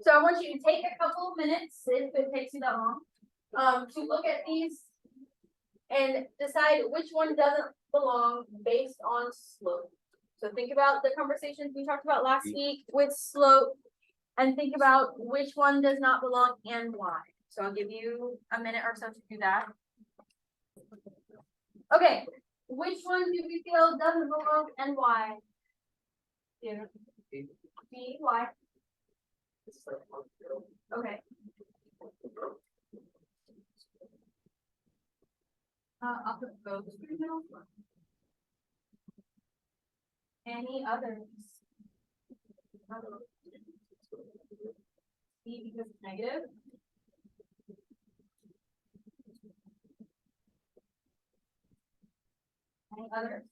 So I want you to take a couple of minutes, if it takes you that long, to look at these and decide which one doesn't belong based on slope. So think about the conversations we talked about last week with slope and think about which one does not belong and why. So I'll give you a minute or so to do that. Okay, which one do we feel doesn't belong and why? B, why? Okay. I'll put those in the middle. Any others? B because it's negative. Any others?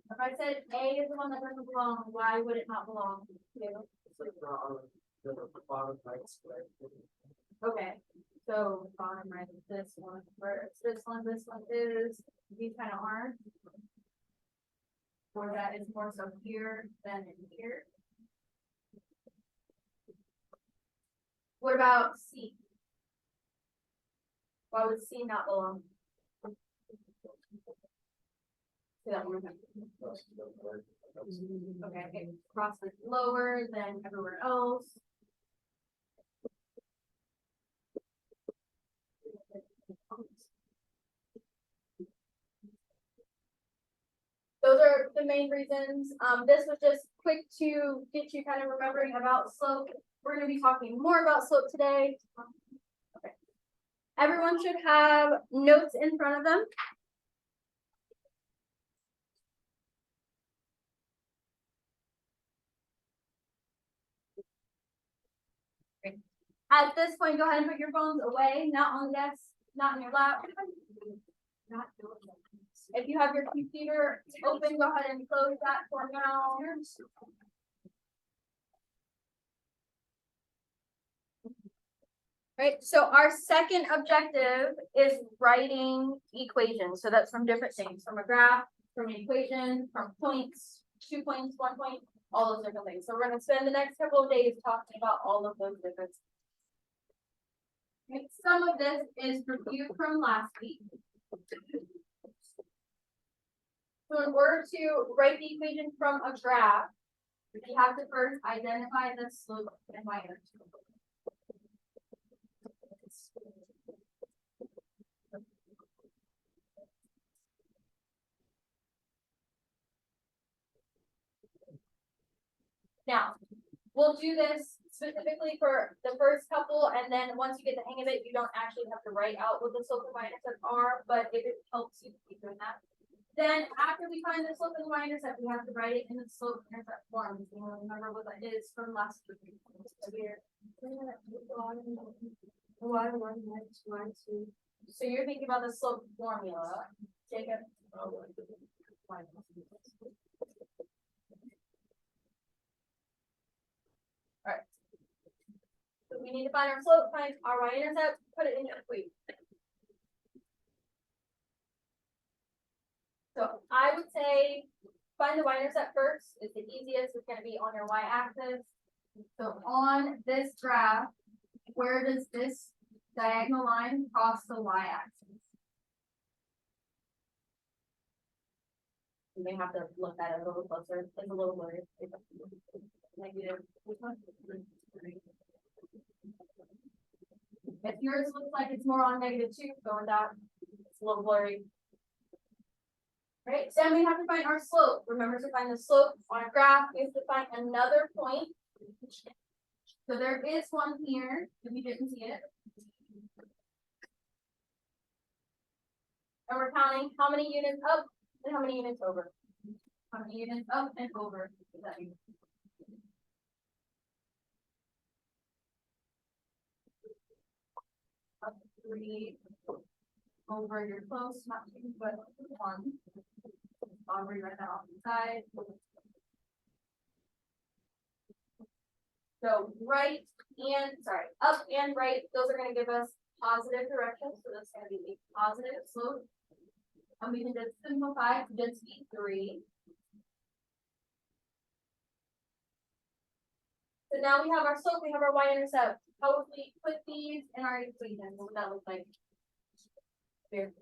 If I said A is the one that doesn't belong, why would it not belong? Okay, so bottom right is this one first. This one is, these kind of aren't. Or that is more so here than in here. What about C? Why would C not belong? Okay, cross is lower than everywhere else. Those are the main reasons. This was just quick to get you kind of remembering about slope. We're going to be talking more about slope today. Okay. Everyone should have notes in front of them. Great. At this point, go ahead and put your phones away, not on the desk, not in your lap. If you have your computer open, go ahead and close that for now. Right, so our second objective is writing equations. So that's from different things, from a graph, from an equation, from points, 2 points, 1 point, all those different things. So we're going to spend the next couple of days talking about all of those different things. Some of this is reviewed from last week. So in order to write the equation from a graph, we have to first identify the slope and y-intercept. Now, we'll do this specifically for the first couple, and then once you get the hang of it, you don't actually have to write out what the slope and y-intercept are, but if it helps you keep doing that. Then after we find the slope and y-intercept, we have to write it in the slope-intercept form. You know, remember what that is from last week. So you're thinking about the slope formula, Jacob. Alright. So we need to find our slope, find our y-intercept, put it in the equation. So I would say find the y-intercept first. It's the easiest. It's going to be on your y-axis. So on this graph, where does this diagonal line cross the y-axis? You may have to look at it a little closer. It's a little blurry. Negative. If yours looks like it's more on -2, go with that. It's a little blurry. Right, then we have to find our slope. Remember, to find the slope on a graph, we have to find another point. So there is one here, if you didn't see it. And we're counting how many units up and how many units over. How many units up and over does that mean? Up 3. Over, you're close, not 2, but 1. I'll rewrite that off the side. So up and right, those are going to give us positive direction, so that's gonna be a positive slope. And we can just simplify to density 3. So now we have our slope, we have our y-intercept. How would we put these in our equation? What would that look like? Here.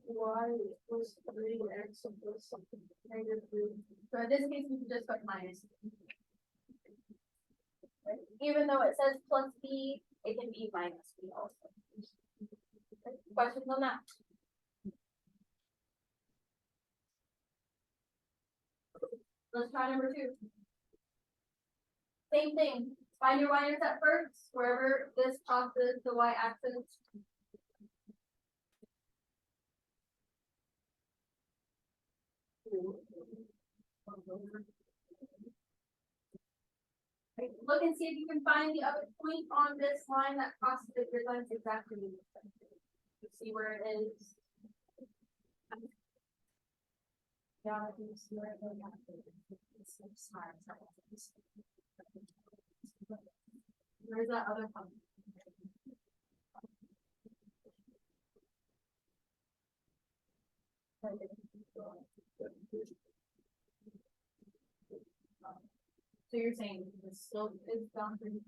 Y equals 3x plus something -3. So in this case, we can just put minus. Right? Even though it says plus b, it can be minus b also. Okay. Questions on that? Let's try number 2. Same thing. Find your y-intercept first, wherever this crosses the y-axis. Right. Look and see if you can find the other point on this line that crosses the grid lines exactly. You see where it is. Yeah, you see where it is. Where's that other point? So you're saying the slope is down through.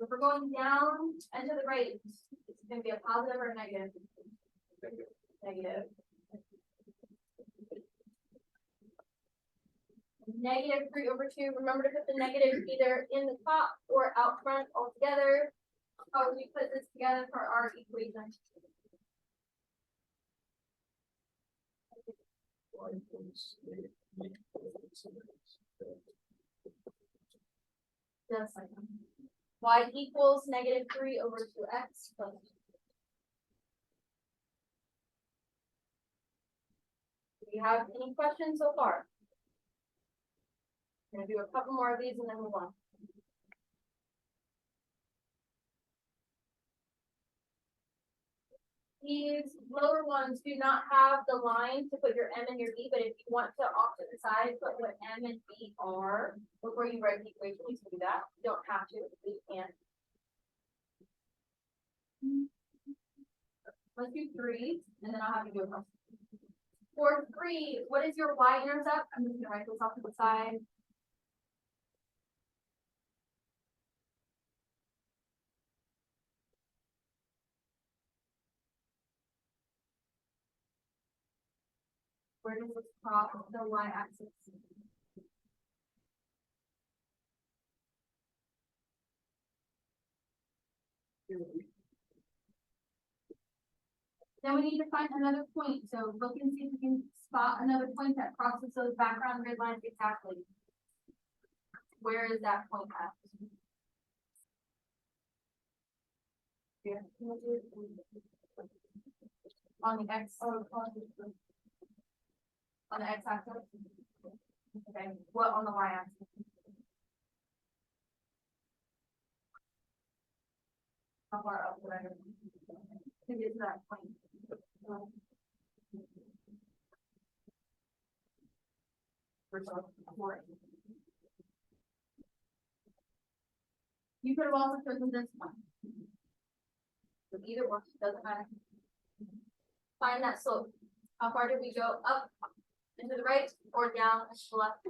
If we're going down and to the right, it's going to be a positive or a negative? Negative. -3/2. Remember to put the negative either in the top or out front altogether. How would we put this together for our equation? Just like y equals -3/2x plus. Do you have any questions so far? I'm gonna do a couple more of these and then move on. These lower ones do not have the line to put your M and your B, but if you want to off to the side, put what M and B are before you write the equation, you can do that. You don't have to, but you can. Let's do 3, and then I'll have you do a question. For 3, what is your y-intercept? I'm just gonna write this off to the side. Where does this cross the y-axis? Then we need to find another point. So look and see if you can spot another point that crosses those background grid lines exactly. Where is that point at? Here. On the x. On the x-axis. Okay. What on the y-axis? How far up would I go? To get to that point. You could have also chosen this one. So either one doesn't matter. Find that slope. How far did we go up and to the right or down and to the left?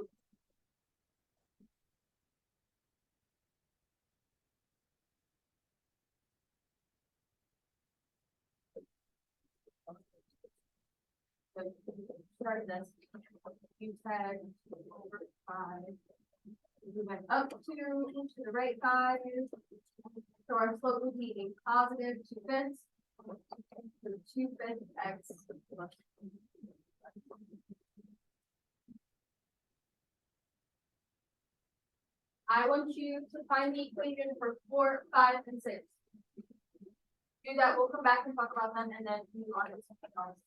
Start this. You said over 5. We went up to the right 5. So our slope would be a positive 2/5. So 2/5 x. I want you to find the equation for 4, 5, and 6. Do that. We'll come back and talk about them and then move on to something else.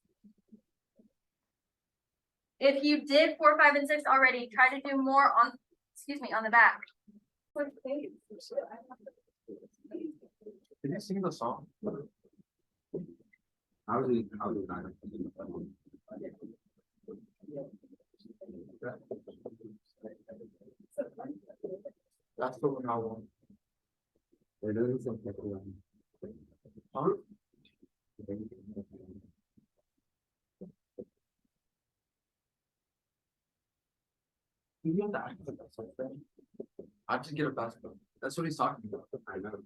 If you did 4, 5, and 6 already, try to do more on, on the back. Did you sing the song? That's the one I want. Huh? You get that? I just get a basketball. That's what he's talking about. I know.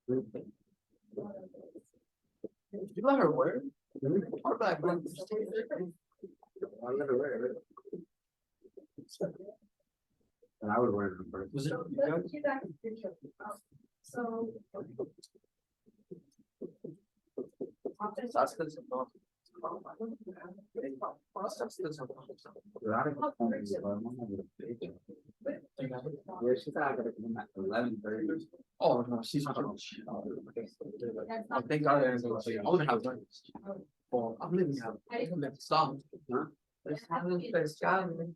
You let her wear it? Or back when? I let her wear it. And I would wear it first. Was it? So. Oh, no, she's not. I think God is going to say, I want to have done this. Oh, I'm living out. I didn't have to stop. Huh? There's God.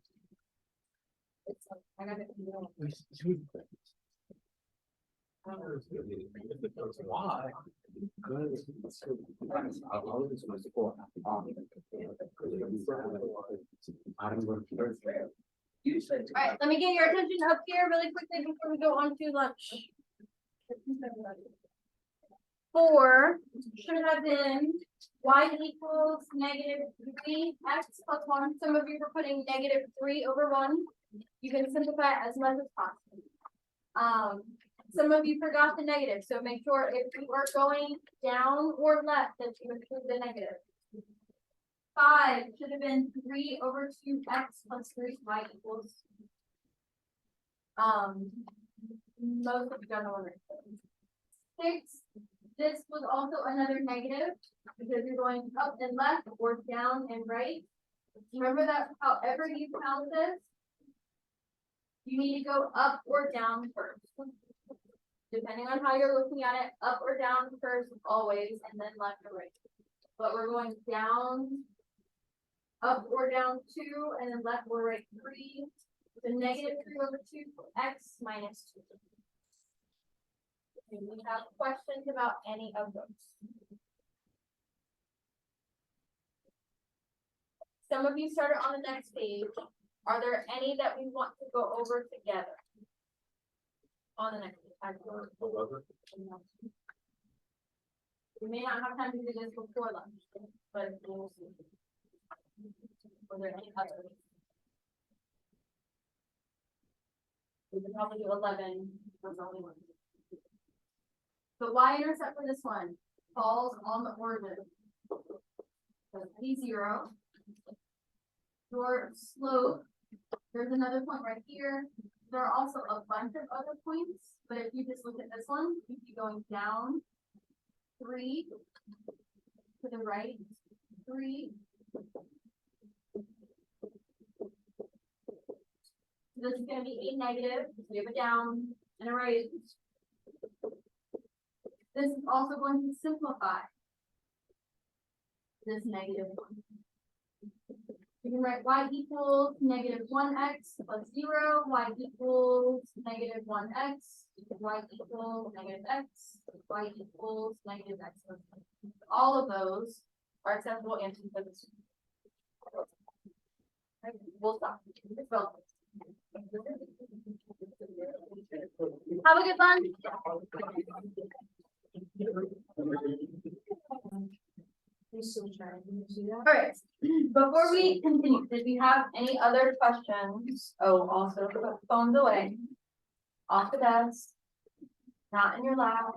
I got it. Why? Alright, let me get your attention up here really quickly before we go on to lunch. 4 should have been y equals -3x plus 1. Some of you were putting -3/1. You can simplify it as much as possible. Some of you forgot the negative, so make sure if you are going down or left that you include the negative. 5 should have been 3/2x plus 3y equals. Most of you don't know what it is. 6, this was also another negative because you're going up and left or down and right. Remember that however you count this, you need to go up or down first. Depending on how you're looking at it, up or down first always, and then left or right. But we're going down, up or down 2, and then left or right 3. So -3/2x minus 2. Do we have questions about any of those? Some of you started on the next page. Are there any that we want to go over together? On the next page. We may not have time to do this before lunch, but we'll see. Were there any others? We can probably do 11. That's the only one. The y-intercept for this one falls on the origin. So P0. Your slope, there's another point right here. There are also a bunch of other points, but if you just look at this one, you'd be going down 3 to the right, 3. So this is going to be a negative. We have a down and a right. This is also going to simplify this negative one. You can write y equals -1x plus 0, y equals -1x, y equals -x, y equals -x. All of those are acceptable answers for this. We'll stop. Have a good lunch. All right, before we continue, did we have any other questions? Oh, also put phones away, off the desk, not in your lap.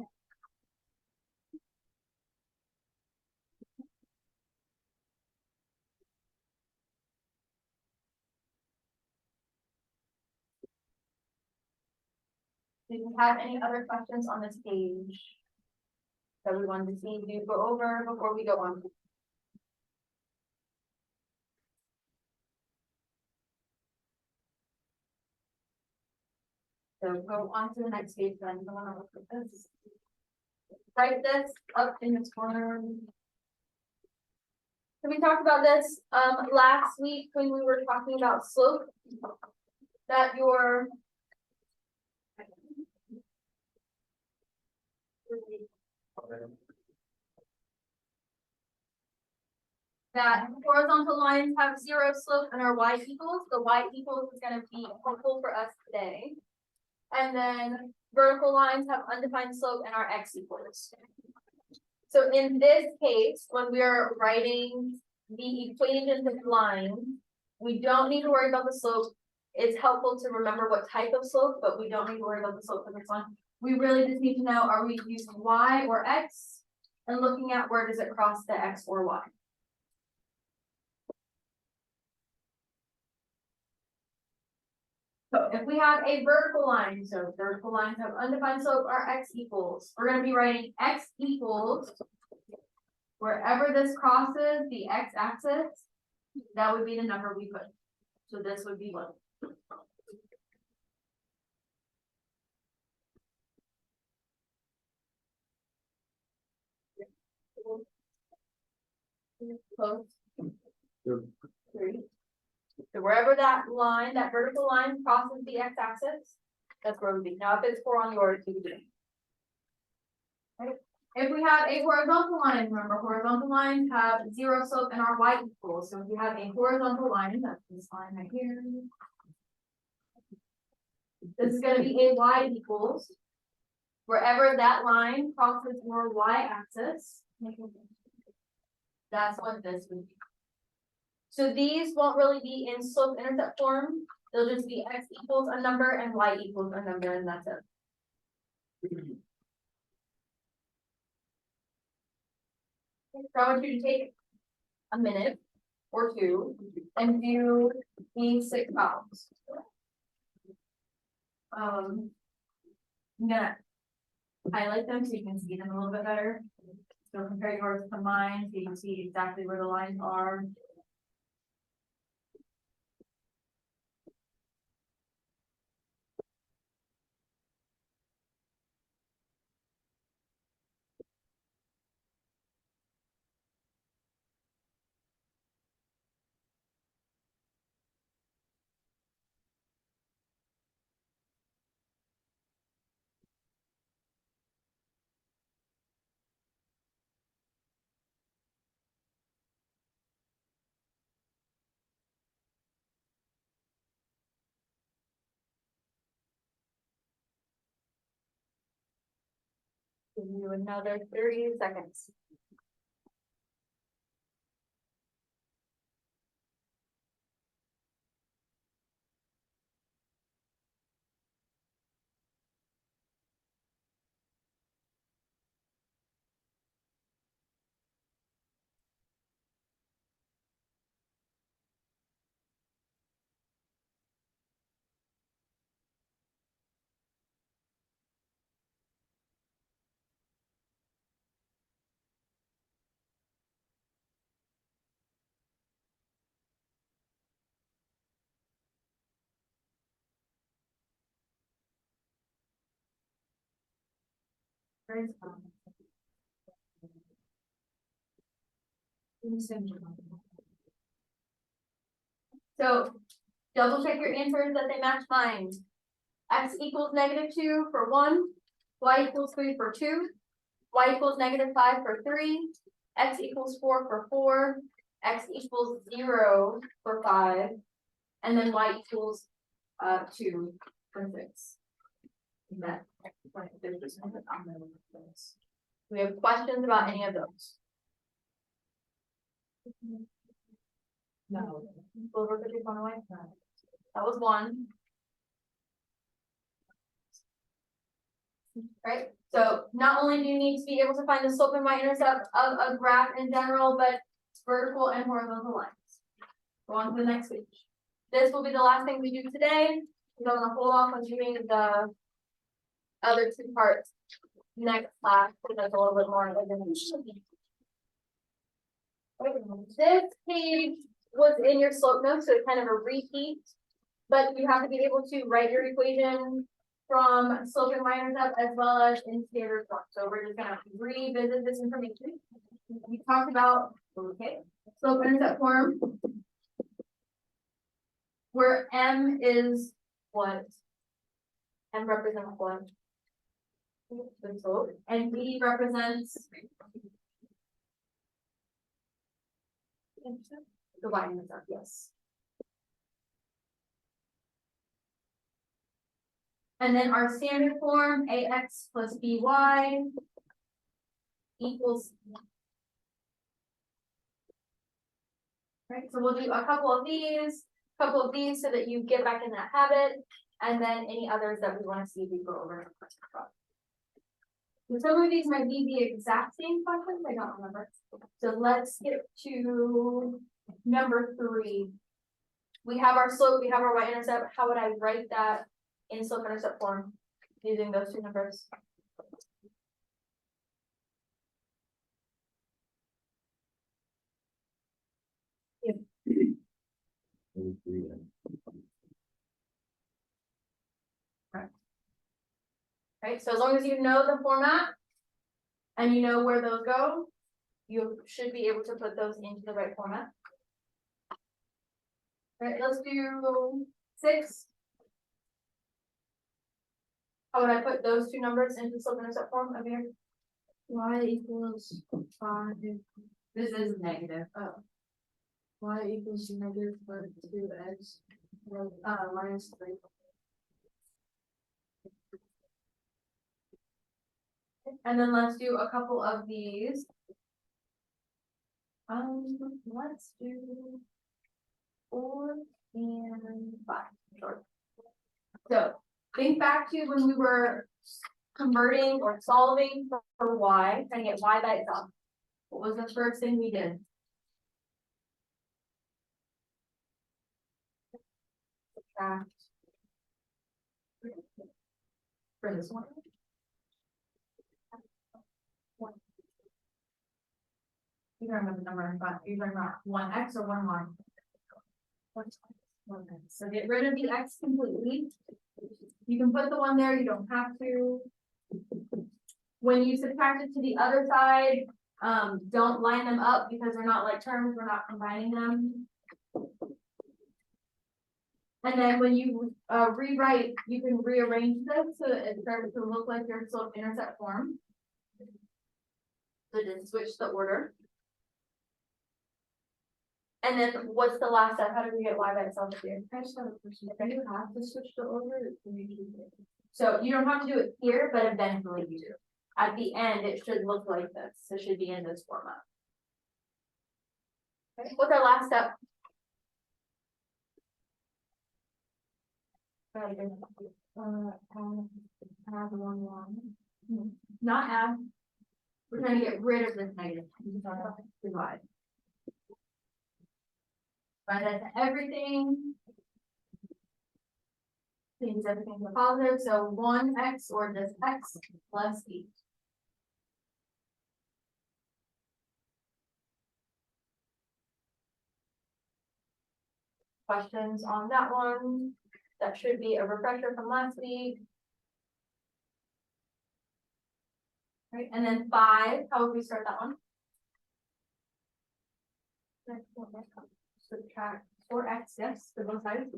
Did you have any other questions on this page that we wanted to see you go over before we go on? So go on to the next page then. I want to look at this. Write this up in this corner. So we talked about this, last week when we were talking about slope. That your. That horizontal lines have zero slope and are y equals, the y equals is gonna be helpful for us today. And then vertical lines have undefined slope and are x equals. So in this case, when we are writing the equations of lines, we don't need to worry about the slope. It's helpful to remember what type of slope, but we don't need to worry about the slope for this one. We really just need to know, are we using y or x? And looking at where does it cross the x or y. So if we have a vertical line, so vertical lines have undefined slope are x equals, we're gonna be writing x equals. Wherever this crosses the x-axis, that would be the number we put. So this would be 1. Close. 3. So wherever that line, that vertical line crosses the x-axis, that's where it would be. Now, if it's 4 on yours, you would do. Right? If we have a horizontal line, remember horizontal lines have 0 slope and are y equals. So if you have a horizontal line, that's this line right here. This is going to be a y equals. Wherever that line crosses your y-axis, that's what this would be. So these won't really be in slope-intercept form. They'll just be x equals a number and y equals a number, and that's it. So I want you to take a minute or two and do these 6 columns. I'm gonna highlight them so you can see them a little bit better. So compare yours to mine so you can see exactly where the lines are. Give you another 30 seconds. So double check your answers that they match mine. X equals -2 for 1, y equals 3 for 2, y equals -5 for 3, x equals 4 for 4, x equals 0 for 5, and then y equals 2 for 6. That, we have questions about any of those? No. That was 1. Right, so not only do you need to be able to find the slope and y-intercept of a graph in general, but vertical and horizontal lines. Go on to the next page. This will be the last thing we do today. I'm gonna hold off on doing the other 2 parts next class, because that's a little bit more organization. This page was in your slope notes, so it's kind of a repeat, but you have to be able to write your equation from slope and y-intercept as well as in standard form. So we're just gonna revisit this information. We talked about, okay, slope-intercept form. Where M is what? M represents what? The slope, and B represents the y-intercept, yes. And then our standard form, AX plus BY equals. Right, so we'll do a couple of these so that you get back in that habit, and then any others that we want to see we go over. So some of these might be the exact same questions, I don't remember. So let's get to number 3. We have our slope, we have our y-intercept. How would I write that in slope-intercept form using those two numbers? Right, so as long as you know the format and you know where those go, you should be able to put those into the right format. Right, let's do 6. How would I put those two numbers into slope-intercept form over here? Y equals 5. This is negative. Oh. Y equals negative 2x minus 3. And then let's do a couple of these. Let's do 4 and 5. Sure. So think back to when we were converting or solving for y, trying to get y by itself. What was the first thing we did? Subtract. For this one. You don't remember the number, but you're talking about 1x or 1y? 1x. So get rid of the x completely. You can put the 1 there, you don't have to. When you subtract it to the other side, don't line them up because they're not like terms, we're not combining them. And then when you rewrite, you can rearrange this so that it starts to look like your slope-intercept form. So just switch the order. And then what's the last step? How do we get y by itself here? I just have a question. Do you have to switch the order? Or can you keep it? So you don't have to do it here, but eventually you do. At the end, it should look like this. It should be in this format. Okay, what's our last step? Add 1. Not add. We're trying to get rid of this negative. Divide. Divide that to everything. Change everything to positive. So 1x or just x plus 8. Questions on that one? That should be a refresher from last week. Right, and then 5, how would we start that one? Subtract 4x, yes, for both sides.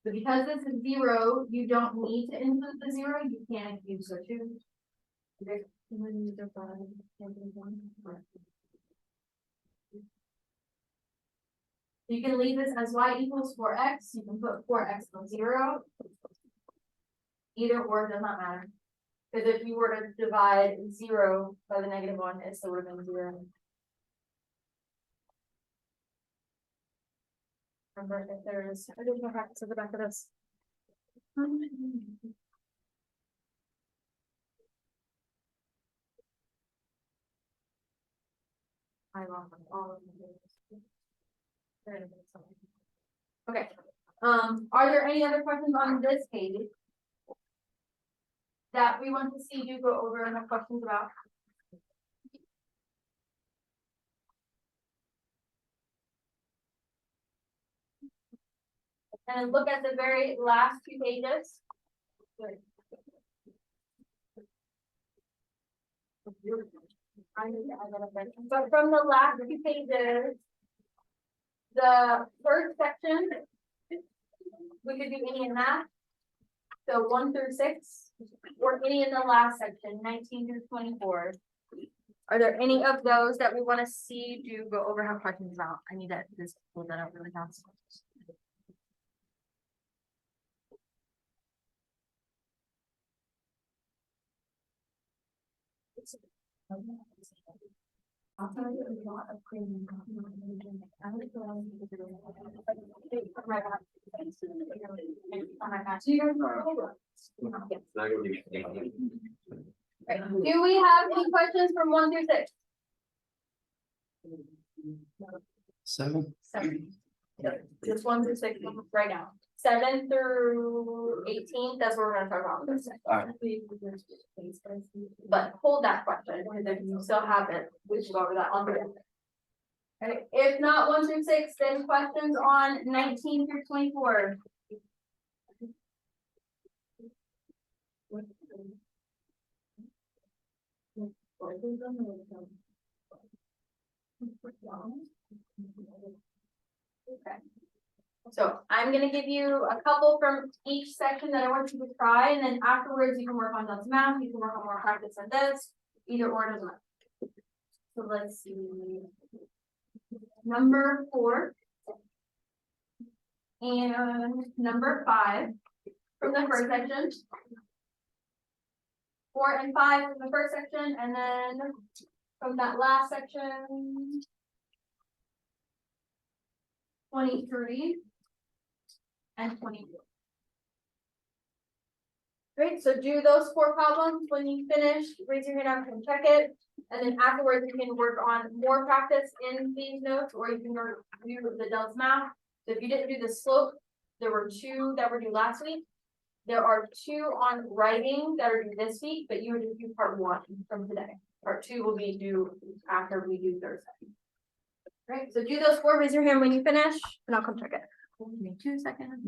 So because this is 0, you don't need to include the 0, you can if you so choose. Okay. You can leave this as y equals 4x, you can put 4x plus 0. Either or does not matter. Because if you were to divide 0 by the negative 1, it still would have been 0. Remember, if there is, I didn't go back to the back of this. I lost all of them. Okay. Are there any other questions on this page that we want to see you go over and have questions about? And look at the very last 2 pages. But from the last two pages, the first section, we could do any in that. So 1 through 6, or any in the last section, 19 through 24. Are there any of those that we want to see do go over, have questions about? I need that, this, pull that up really fast. I'll tell you a lot of cream. I would go on to the. So you guys are Right. Do we have any questions from 1 through 6? 7. 7. Just 1 through 6 right now. 7 through 18, that's what we're gonna talk about. This. Alright. But hold that question, because if you still have it, we should go over that on the. Okay, if not 1 through 6, then questions on 19 through 24. Okay. So I'm gonna give you a couple from each section that I want you to try, and then afterwards you can work on those math, you can work on more practice on this, either or doesn't matter. So let's see. Number 4. And number 5 from the first section. 4 and 5 from the first section, and then from that last section. 23 and 24. Great, so do those 4 problems. When you finish, raise your hand up and check it. And then afterwards, you can work on more practice in these notes, or you can do the Dunn's math. So if you didn't do the slope, there were 2 that were due last week. There are 2 on writing that are due this week, but you would do part 1 from today. Part 2 will be due after we do Thursday. Right, so do those 4, raise your hand when you finish, and I'll come check it. Give me 2 seconds.